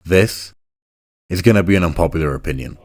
This is gonna be an unpopular opinion.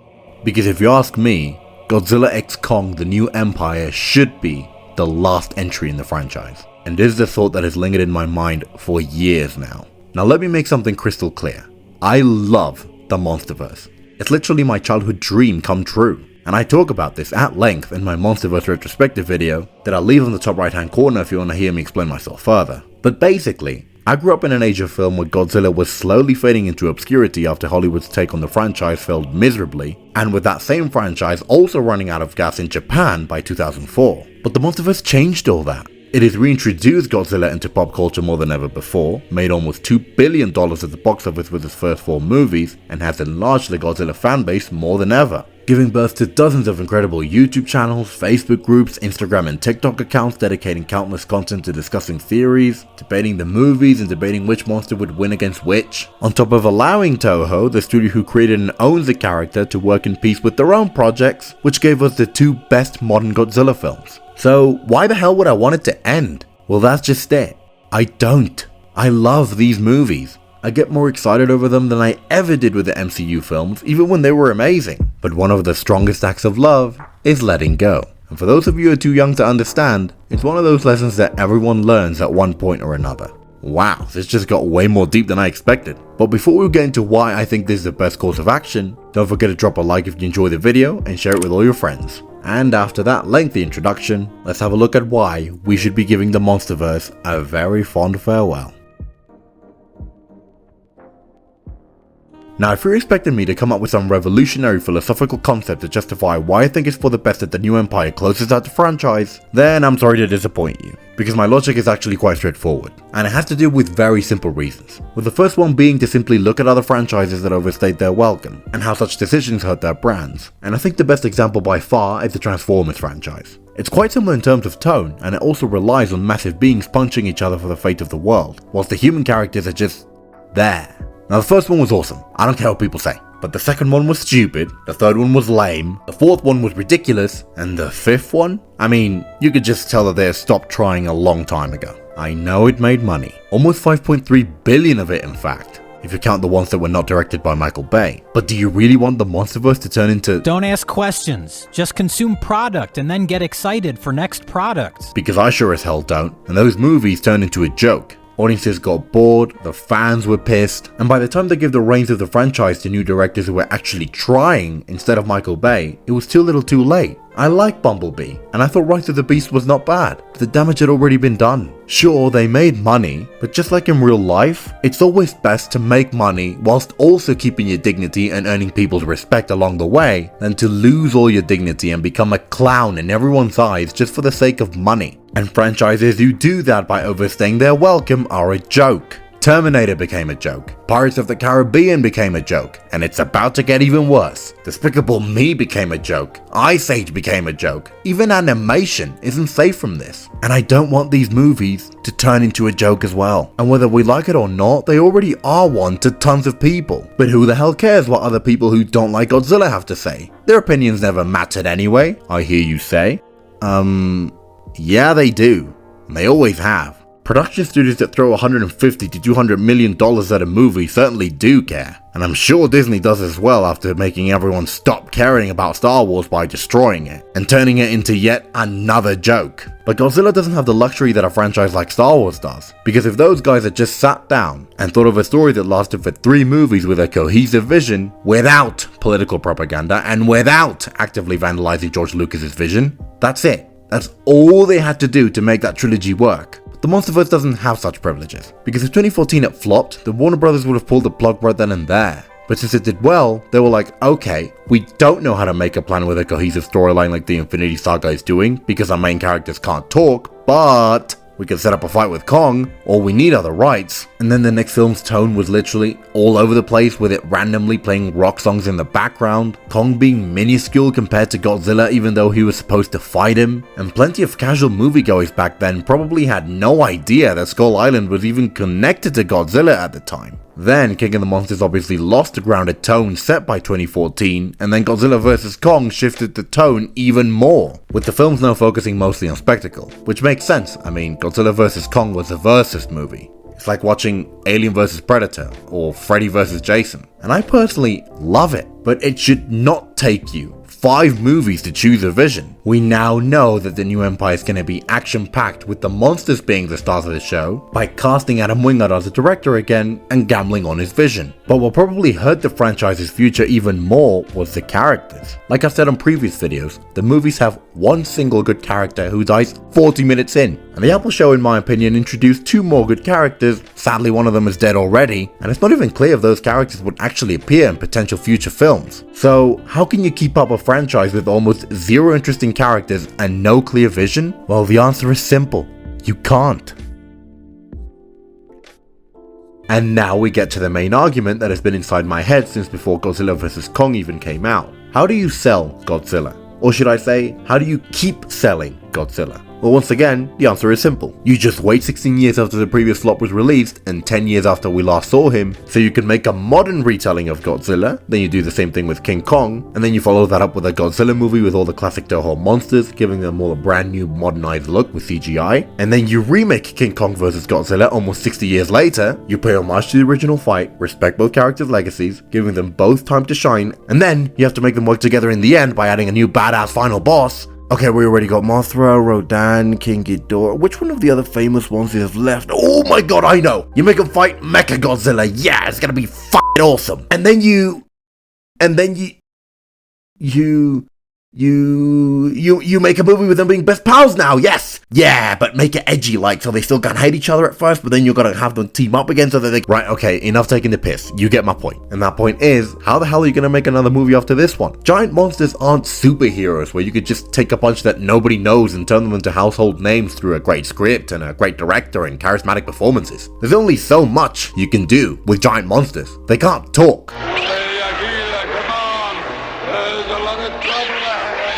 Because if you ask me, Godzilla X Kong The New Empire should be the last entry in the franchise. And this is the thought that has lingered in my mind for years now. Now let me make something crystal clear. I love the Monsterverse. It's literally my childhood dream come true. And I talk about this at length in my Monsterverse retrospective video that I'll leave on the top right hand corner if you want to hear me explain myself further. But basically, I grew up in an age of film where Godzilla was slowly fading into obscurity after Hollywood's take on the franchise failed miserably, and with that same franchise also running out of gas in Japan by 2004. But the Monsterverse changed all that. It has reintroduced Godzilla into pop culture more than ever before, made almost $2 billion at the box office with its first 4 movies, and has enlarged the Godzilla fanbase more than ever, giving birth to dozens of incredible YouTube channels, Facebook groups, Instagram and TikTok accounts dedicating countless content to discussing theories, debating the movies and debating which monster would win against which, on top of allowing Toho, the studio who created and owns the character, to work in peace with their own projects, which gave us the 2 best modern Godzilla films. So why the hell would I want it to end? Well, that's just it. I don't. I love these movies. I get more excited over them than I ever did with the MCU films, even when they were amazing. But one of the strongest acts of love is letting go. And for those of you who are too young to understand, it's one of those lessons that everyone learns at one point or another. Wow, this just got way more deep than I expected. But before we get into why I think this is the best course of action, don't forget to drop a like if you enjoy the video and share it with all your friends. And after that lengthy introduction, let's have a look at why we should be giving the Monsterverse a very fond farewell. Now, if you're expecting me to come up with some revolutionary philosophical concept to justify why I think it's for the best that the new empire closes out the franchise, then I'm sorry to disappoint you, because my logic is actually quite straightforward, and it has to do with very simple reasons, with the first one being to simply look at other franchises that overstayed their welcome, and how such decisions hurt their brands, and I think the best example by far is the Transformers franchise. It's quite similar in terms of tone, and it also relies on massive beings punching each other for the fate of the world, whilst the human characters are just there. Now the first one was awesome, I don't care what people say, but the second one was stupid, the third one was lame, the fourth one was ridiculous, and the fifth one? I mean, you could just tell that they had stopped trying a long time ago. I know it made money, almost 5.3 billion of it in fact, if you count the ones that were not directed by Michael Bay. But do you really want the Monsterverse to turn into— Don't ask questions, just consume product and then get excited for next products. Because I sure as hell don't, and those movies turned into a joke. Audiences got bored, the fans were pissed, and by the time they gave the reins of the franchise to new directors who were actually trying instead of Michael Bay, it was too little too late. I like Bumblebee, and I thought Rise of the Beast was not bad, but the damage had already been done. Sure, they made money, but just like in real life, it's always best to make money whilst also keeping your dignity and earning people's respect along the way, than to lose all your dignity and become a clown in everyone's eyes just for the sake of money. And franchises who do that by overstaying their welcome are a joke. Terminator became a joke, Pirates of the Caribbean became a joke, and it's about to get even worse. Despicable Me became a joke, Ice Age became a joke, even animation isn't safe from this. And I don't want these movies to turn into a joke as well. And whether we like it or not, they already are one to tons of people. But who the hell cares what other people who don't like Godzilla have to say? Their opinions never mattered anyway, I hear you say. Yeah, they do. And they always have. Production studios that throw $150 to $200 million at a movie certainly do care. And I'm sure Disney does as well after making everyone stop caring about Star Wars by destroying it and turning it into yet another joke. But Godzilla doesn't have the luxury that a franchise like Star Wars does. Because if those guys had just sat down and thought of a story that lasted for 3 movies with a cohesive vision, without political propaganda and without actively vandalizing George Lucas's vision, that's it. That's all they had to do to make that trilogy work. The Monsterverse doesn't have such privileges, because if 2014 had flopped, then Warner Brothers would have pulled the plug right then and there. But since it did well, they were like, okay, we don't know how to make a plan with a cohesive storyline like the Infinity Saga is doing, because our main characters can't talk, but we can set up a fight with Kong, or we need other rights. And then the next film's tone was literally all over the place, with it randomly playing rock songs in the background, Kong being minuscule compared to Godzilla even though he was supposed to fight him, and plenty of casual moviegoers back then probably had no idea that Skull Island was even connected to Godzilla at the time. Then King of the Monsters obviously lost the grounded tone set by 2014, and then Godzilla vs. Kong shifted the tone even more, with the films now focusing mostly on spectacle, which makes sense. I mean, Godzilla vs. Kong was a versus movie. It's like watching Alien vs Predator or Freddy vs Jason. And I personally love it, but it should not take you 5 movies to choose a vision. We now know that the new Empire is going to be action-packed, with the monsters being the stars of the show, by casting Adam Wingard as a director again and gambling on his vision. But what probably hurt the franchise's future even more was the characters. Like I've said on previous videos, the movies have one single good character who dies 40 minutes in. And the Apple show, in my opinion, introduced 2 more good characters. Sadly, one of them is dead already, and it's not even clear if those characters would actually appear in potential future films. So how can you keep up a franchise with almost 0 interesting characters and no clear vision? Well, the answer is simple. You can't. And now we get to the main argument that has been inside my head since before Godzilla vs Kong even came out. How do you sell Godzilla? Or should I say, how do you keep selling Godzilla? Well, once again, the answer is simple. You just wait 16 years after the previous flop was released and 10 years after we last saw him, so you can make a modern retelling of Godzilla. Then you do the same thing with King Kong, and then you follow that up with a Godzilla movie with all the classic Toho monsters, giving them all a brand new modernized look with CGI. And then you remake King Kong vs Godzilla almost 60 years later. You pay homage to the original fight, respect both characters' legacies, giving them both time to shine, and then you have to make them work together in the end by adding a new badass final boss. Okay, we already got Mothra, Rodan, King Ghidorah. Which one of the other famous ones is left? Oh my god, I know! You make them fight Mechagodzilla. Yeah, it's gonna be f***ing awesome. And then you make a movie with them being best pals now, yes! Yeah, but make it edgy, like, so they still gonna hate each other at first, but then you're gonna have them team up again so that they... Right, okay, enough taking the piss. You get my point. And that point is, how the hell are you gonna make another movie after this one? Giant monsters aren't superheroes where you could just take a bunch that nobody knows and turn them into household names through a great script and a great director and charismatic performances. There's only so much you can do with giant monsters. They can't talk.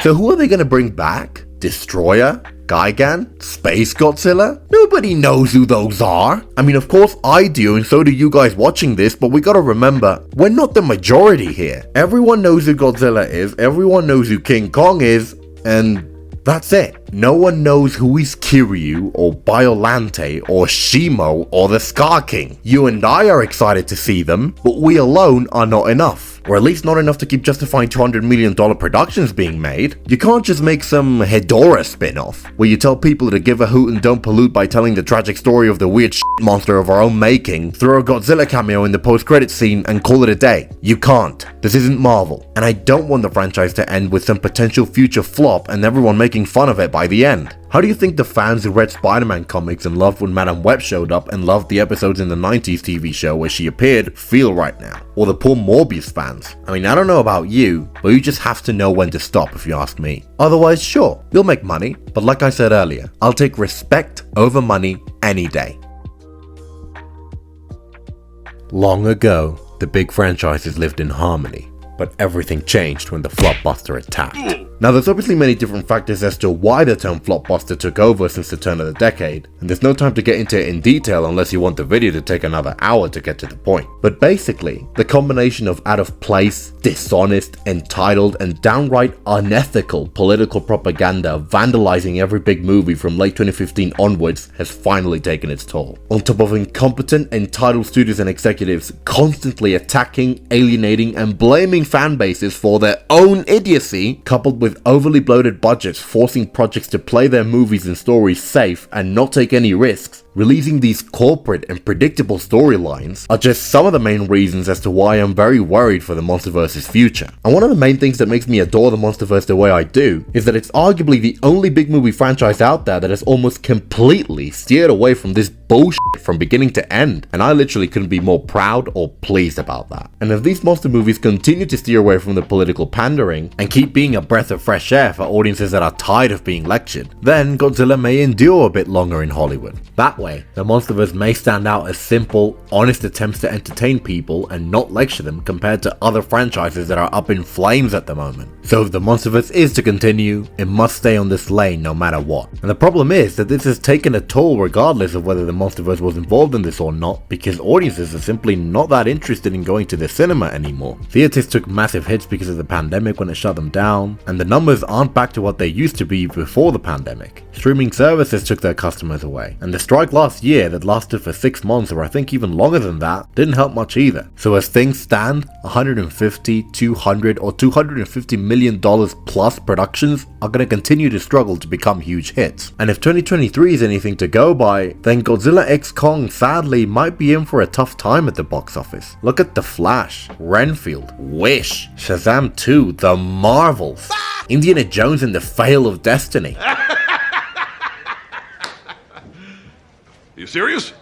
So who are they gonna bring back? Destroyer? Gigan? Space Godzilla? Nobody knows who those are. I mean, of course I do, and so do you guys watching this, but we gotta remember, we're not the majority here. Everyone knows who Godzilla is, everyone knows who King Kong is, and that's it. No one knows who is Kiryu, or Biolante, or Shimo, or the Scar King. You and I are excited to see them, but we alone are not enough. Or at least not enough to keep justifying $200 million productions being made. You can't just make some Hedorah spin-off, where you tell people to give a hoot and don't pollute by telling the tragic story of the weird monster of our own making, throw a Godzilla cameo in the post-credits scene, and call it a day. You can't. This isn't Marvel. And I don't want the franchise to end with some potential future flop and everyone making fun of it by the end. How do you think the fans who read Spider-Man comics and loved when Madame Web showed up and loved the episodes in the 90s TV show where she appeared feel right now? Or the poor Morbius fans? I mean, I don't know about you, but you just have to know when to stop if you ask me. Otherwise, sure, you'll make money, but like I said earlier, I'll take respect over money any day. Long ago, the big franchises lived in harmony, but everything changed when the Flopbuster attacked. Now, there's obviously many different factors as to why the term Flopbuster took over since the turn of the decade, and there's no time to get into it in detail unless you want the video to take another hour to get to the point. But basically, the combination of out of place, dishonest, entitled, and downright unethical political propaganda vandalizing every big movie from late 2015 onwards has finally taken its toll. On top of incompetent, entitled studios and executives constantly attacking, alienating, and blaming fan bases for their own idiocy, coupled with overly bloated budgets forcing projects to play their movies and stories safe and not take any risks, releasing these corporate and predictable storylines are just some of the main reasons as to why I'm very worried for the Monsterverse's future. And one of the main things that makes me adore the Monsterverse the way I do is that it's arguably the only big movie franchise out there that has almost completely steered away from this bullshit from beginning to end, and I literally couldn't be more proud or pleased about that. And if these monster movies continue to steer away from the political pandering and keep being a breath of fresh air for audiences that are tired of being lectured, then Godzilla may endure a bit longer in Hollywood. That way, the Monsterverse may stand out as simple, honest attempts to entertain people and not lecture them compared to other franchises that are up in flames at the moment. So if the Monsterverse is to continue, it must stay on this lane no matter what. And the problem is that this has taken a toll regardless of whether the Monsterverse was involved in this or not, because audiences are simply not that interested in going to the cinema anymore. Theaters took massive hits because of the pandemic when it shut them down, and the numbers aren't back to what they used to be before the pandemic. Streaming services took their customers away, and the strike like last year that lasted for 6 months, or I think even longer than that, didn't help much either. So as things stand, 150, 200 or $250 million plus productions are going to continue to struggle to become huge hits. And if 2023 is anything to go by, then Godzilla X Kong sadly might be in for a tough time at the box office. Look at The Flash, Renfield, Wish, Shazam 2, The Marvels, Indiana Jones and the Fail of Destiny. You serious?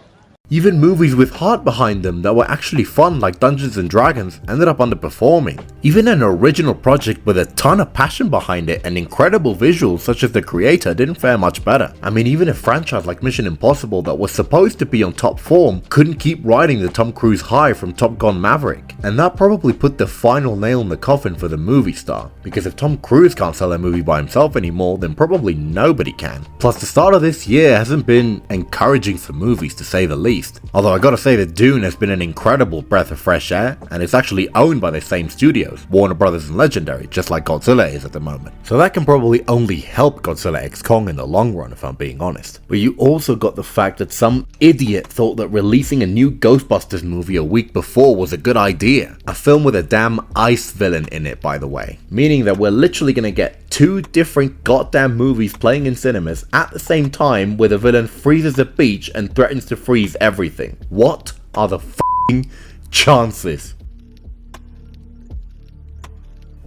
Even movies with heart behind them that were actually fun like Dungeons & Dragons ended up underperforming. Even an original project with a ton of passion behind it and incredible visuals such as The Creator didn't fare much better. I mean, even a franchise like Mission Impossible that was supposed to be on top form couldn't keep riding the Tom Cruise high from Top Gun Maverick. And that probably put the final nail in the coffin for the movie star, because if Tom Cruise can't sell a movie by himself anymore, then probably nobody can. Plus, the start of this year hasn't been encouraging for movies to say the least. Although I gotta say that Dune has been an incredible breath of fresh air, and it's actually owned by the same studios, Warner Brothers and Legendary, just like Godzilla is at the moment. So that can probably only help Godzilla X Kong in the long run, if I'm being honest. But you also got the fact that some idiot thought that releasing a new Ghostbusters movie a week before was a good idea. A film with a damn ice villain in it, by the way. Meaning that we're literally gonna get 2 different goddamn movies playing in cinemas at the same time where the villain freezes a beach and threatens to freeze everything. What are the f***ing chances?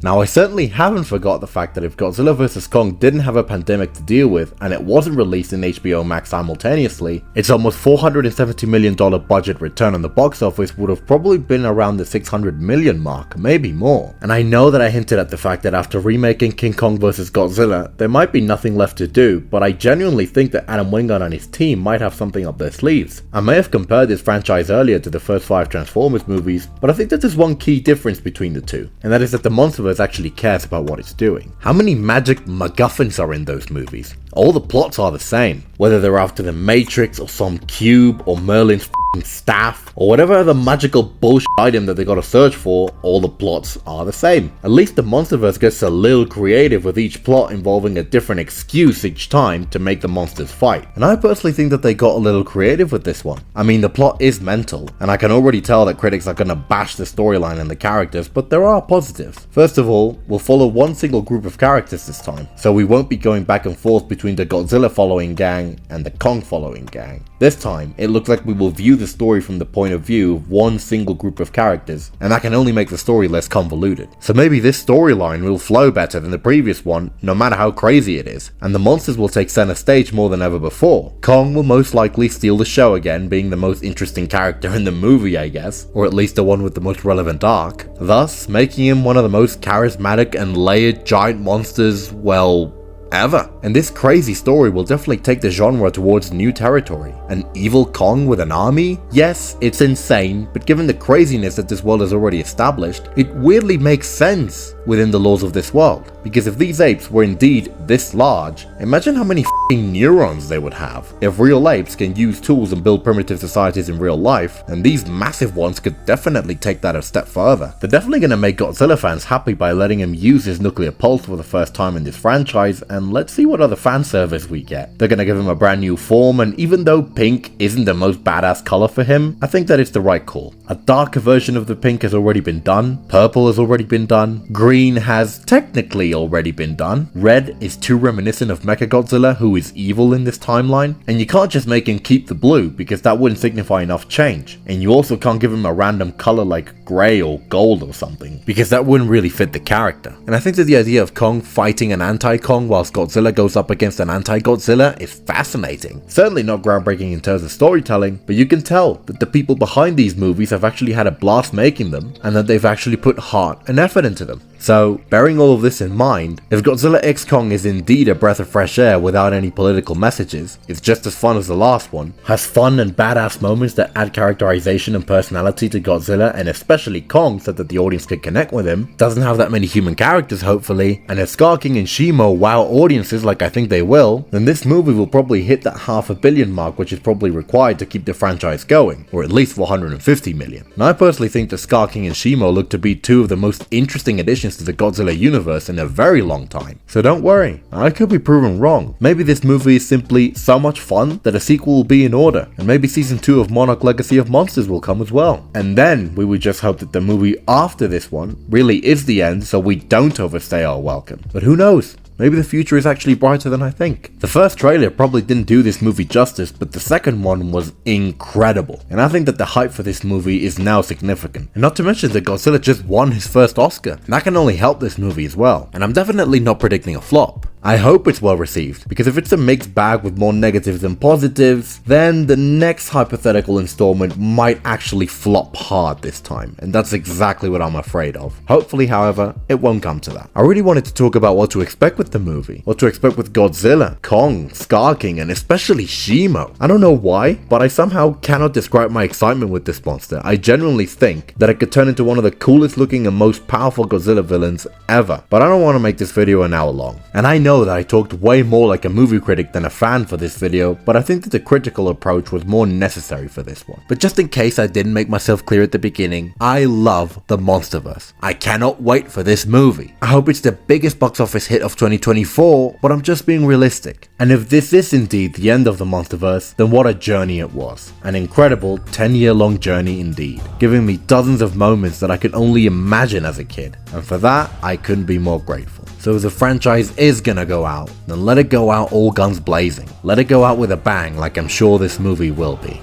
Now, I certainly haven't forgot the fact that if Godzilla vs. Kong didn't have a pandemic to deal with and it wasn't released in HBO Max simultaneously, its almost $470 million budget return on the box office would have probably been around the $600 million mark, maybe more. And I know that I hinted at the fact that after remaking King Kong vs. Godzilla, there might be nothing left to do, but I genuinely think that Adam Wingard and his team might have something up their sleeves. I may have compared this franchise earlier to the first 5 Transformers movies, but I think that there's one key difference between the two, and that is that the Monsterverse actually cares about what it's doing. How many magic MacGuffins are in those movies? All the plots are the same, whether they're after the Matrix or some cube or Merlin's staff or whatever other magical bullshit item that they gotta search for, all the plots are the same. At least the Monsterverse gets a little creative with each plot involving a different excuse each time to make the monsters fight. And I personally think that they got a little creative with this one. I mean, the plot is mental, and I can already tell that critics are gonna bash the storyline and the characters, but there are positives. First of all, we'll follow one single group of characters this time, so we won't be going back and forth between the Godzilla following gang and the Kong following gang. This time, it looks like we will view the story from the point of view of one single group of characters, and that can only make the story less convoluted. So maybe this storyline will flow better than the previous one, no matter how crazy it is, and the monsters will take center stage more than ever before. Kong will most likely steal the show again, being the most interesting character in the movie, I guess, or at least the one with the most relevant arc, thus making him one of the most charismatic and layered giant monsters, well, ever. And this crazy story will definitely take the genre towards new territory. An evil Kong with an army? Yes, it's insane, but given the craziness that this world has already established, it weirdly makes sense within the laws of this world. Because if these apes were indeed this large, imagine how many f***ing neurons they would have. If real apes can use tools and build primitive societies in real life, then these massive ones could definitely take that a step further. They're definitely gonna make Godzilla fans happy by letting him use his nuclear pulse for the first time in this franchise, and let's see what other fan service we get. They're gonna give him a brand new form, and even though pink isn't the most badass color for him, I think that it's the right call. A darker version of the pink has already been done, purple has already been done, green has technically already been done, red is too reminiscent of Mechagodzilla, who is evil in this timeline, and you can't just make him keep the blue because that wouldn't signify enough change, and you also can't give him a random color like grey or gold or something, because that wouldn't really fit the character. And I think that the idea of Kong fighting an anti-Kong whilst Godzilla goes up against an anti-Godzilla is fascinating. Certainly not groundbreaking in terms of storytelling, but you can tell that the people behind these movies have actually had a blast making them, and that they've actually put heart and effort into them. So, bearing all of this in mind, if Godzilla X Kong is indeed a breath of fresh air without any political messages, it's just as fun as the last one, has fun and badass moments that add characterization and personality to Godzilla and especially Kong so that the audience can connect with him, doesn't have that many human characters hopefully, and if Scar King and Shimo wow audiences like I think they will, then this movie will probably hit that $500 million mark, which is probably required to keep the franchise going, or at least $450 million. And I personally think that Scar King and Shimo look to be two of the most interesting additions additions to the Godzilla universe in a very long time. So don't worry, I could be proven wrong. Maybe this movie is simply so much fun that a sequel will be in order, and maybe season 2 of Monarch Legacy of Monsters will come as well. And then we would just hope that the movie after this one really is the end, so we don't overstay our welcome. But who knows? Maybe the future is actually brighter than I think. The first trailer probably didn't do this movie justice, but the second one was incredible. And I think that the hype for this movie is now significant. And not to mention that Godzilla just won his first Oscar. And that can only help this movie as well. And I'm definitely not predicting a flop. I hope it's well received, because if it's a mixed bag with more negatives than positives, then the next hypothetical installment might actually flop hard this time, and that's exactly what I'm afraid of. Hopefully, however, it won't come to that. I really wanted to talk about what to expect with the movie, what to expect with Godzilla, Kong, Scar King, and especially Shimo. I don't know why, but I somehow cannot describe my excitement with this monster. I genuinely think that it could turn into one of the coolest looking and most powerful Godzilla villains ever, but I don't want to make this video an hour long. And I know that I talked way more like a movie critic than a fan for this video, but I think that the critical approach was more necessary for this one. But just in case I didn't make myself clear at the beginning, I love the Monsterverse. I cannot wait for this movie. I hope it's the biggest box office hit of 2024, but I'm just being realistic. And if this is indeed the end of the Monsterverse, then what a journey it was. An incredible 10-year-long journey indeed, giving me dozens of moments that I could only imagine as a kid. And for that, I couldn't be more grateful. So if the franchise is gonna go out, then let it go out all guns blazing. Let it go out with a bang, like I'm sure this movie will be.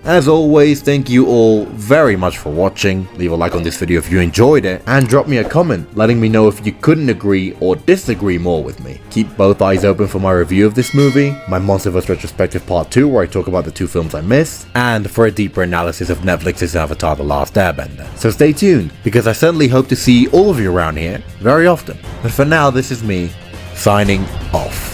As always, thank you all very much for watching. Leave a like on this video if you enjoyed it, and drop me a comment letting me know if you couldn't agree or disagree more with me. Keep both eyes open for my review of this movie, my Monsterverse retrospective part 2 where I talk about the 2 films I missed, and for a deeper analysis of Netflix's Avatar: The Last Airbender. So stay tuned, because I certainly hope to see all of you around here very often. But for now, this is me, signing off.